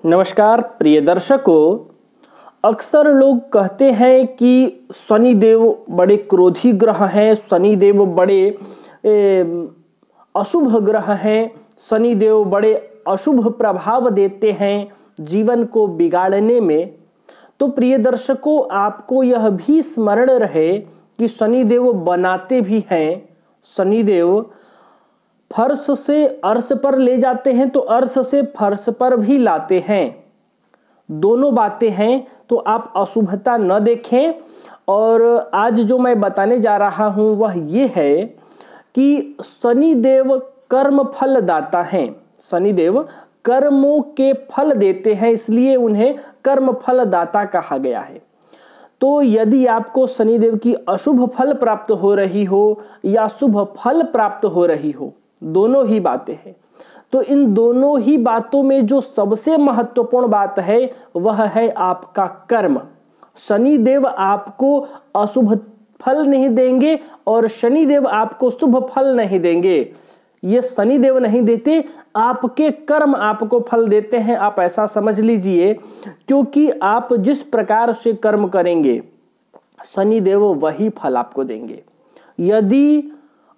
नमस्कार प्रिय दर्शकों, अक्सर लोग कहते हैं कि शनिदेव बड़े क्रोधी ग्रह हैं, शनिदेव बड़े अशुभ ग्रह हैं, शनिदेव बड़े अशुभ प्रभाव देते हैं जीवन को बिगाड़ने में। तो प्रिय दर्शकों, आपको यह भी स्मरण रहे कि शनिदेव बनाते भी हैं। शनिदेव फर्श से अर्श पर ले जाते हैं तो अर्श से फर्श पर भी लाते हैं, दोनों बातें हैं। तो आप अशुभता न देखें। और आज जो मैं बताने जा रहा हूं वह ये है कि शनिदेव कर्म फल दाता हैं। शनिदेव कर्मों के फल देते हैं, इसलिए उन्हें कर्म फल दाता कहा गया है। तो यदि आपको शनिदेव की अशुभ फल प्राप्त हो रही हो या शुभ फल प्राप्त हो रही हो, दोनों ही बातें हैं, तो इन दोनों ही बातों में जो सबसे महत्वपूर्ण बात है वह है आपका कर्म। शनिदेव आपको अशुभ फल नहीं देंगे और शनिदेव आपको शुभ फल नहीं देंगे। ये शनिदेव नहीं देते, आपके कर्म आपको फल देते हैं। आप ऐसा समझ लीजिए, क्योंकि आप जिस प्रकार से कर्म करेंगे शनिदेव वही फल आपको देंगे। यदि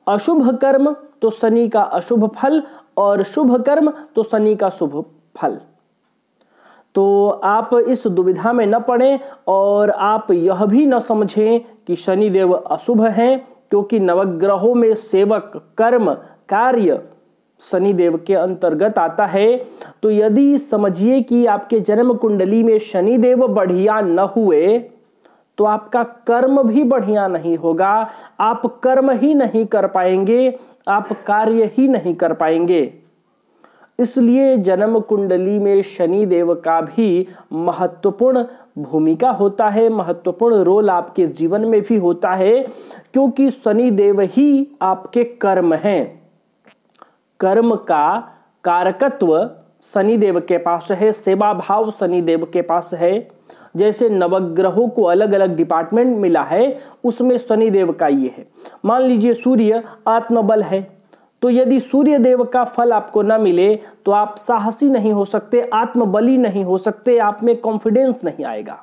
अशुभ कर्म तो शनि का अशुभ फल, और शुभ कर्म तो शनि का शुभ फल। तो आप इस दुविधा में न पड़ें और आप यह भी न समझें कि शनिदेव अशुभ हैं, क्योंकि नवग्रहों में सेवक कर्म कार्य शनिदेव के अंतर्गत आता है। तो यदि समझिए कि आपके जन्म कुंडली में शनिदेव बढ़िया न हुए तो आपका कर्म भी बढ़िया नहीं होगा, आप कर्म ही नहीं कर पाएंगे, आप कार्य ही नहीं कर पाएंगे। इसलिए जन्म कुंडली में शनिदेव का भी महत्वपूर्ण भूमिका होता है, महत्वपूर्ण रोल आपके जीवन में भी होता है, क्योंकि शनिदेव ही आपके कर्म हैं। कर्म का कारकत्व शनिदेव के पास है, सेवा भाव शनिदेव के पास है। जैसे नवग्रहों को अलग अलग डिपार्टमेंट मिला है, उसमें शनिदेव का ये है। मान लीजिए सूर्य आत्मबल है, तो यदि सूर्य देव का फल आपको ना मिले तो आप साहसी नहीं हो सकते, आत्मबली नहीं हो सकते, आप में कॉन्फिडेंस नहीं आएगा।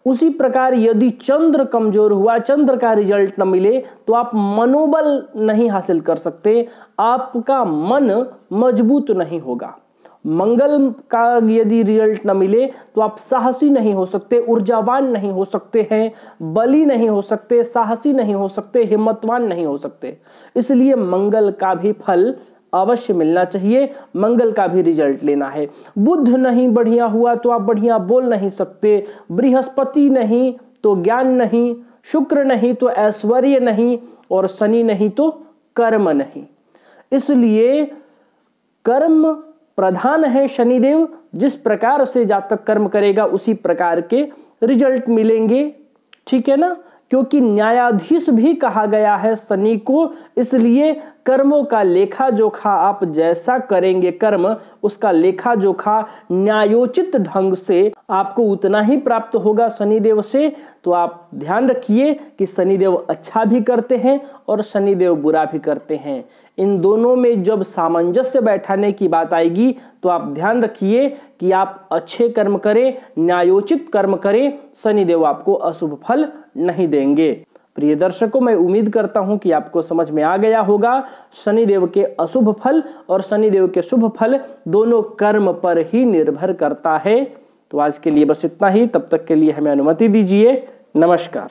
उसी प्रकार यदि चंद्र कमजोर हुआ, चंद्र का रिजल्ट न मिले तो आप मनोबल नहीं हासिल कर सकते, आपका मन मजबूत नहीं होगा। मंगल का यदि रिजल्ट न मिले तो आप साहसी नहीं हो सकते, ऊर्जावान नहीं हो सकते हैं, बली नहीं हो सकते, साहसी नहीं हो सकते, हिम्मतवान नहीं हो सकते। इसलिए मंगल का भी फल अवश्य मिलना चाहिए, मंगल का भी रिजल्ट लेना है। बुध नहीं बढ़िया हुआ तो आप बढ़िया बोल नहीं सकते, बृहस्पति नहीं तो ज्ञान नहीं, शुक्र नहीं तो ऐश्वर्य नहीं, और शनि नहीं तो कर्म नहीं। इसलिए कर्म प्रधान है शनिदेव। जिस प्रकार से जातक कर्म करेगा उसी प्रकार के रिजल्ट मिलेंगे, ठीक है ना। क्योंकि न्यायाधीश भी कहा गया है शनि को, इसलिए कर्मों का लेखा जोखा आप जैसा करेंगे कर्म, उसका लेखा जोखा न्यायोचित ढंग से आपको उतना ही प्राप्त होगा शनिदेव से। तो आप ध्यान रखिए कि शनिदेव अच्छा भी करते हैं और शनिदेव बुरा भी करते हैं। इन दोनों में जब सामंजस्य बैठाने की बात आएगी तो आप ध्यान रखिए कि आप अच्छे कर्म करें, न्यायोचित कर्म करें, शनिदेव आपको अशुभ फल नहीं देंगे। प्रिय दर्शकों, मैं उम्मीद करता हूं कि आपको समझ में आ गया होगा। शनिदेव के अशुभ फल और शनिदेव के शुभ फल दोनों कर्म पर ही निर्भर करता है। तो आज के लिए बस इतना ही, तब तक के लिए हमें अनुमति दीजिए। नमस्कार।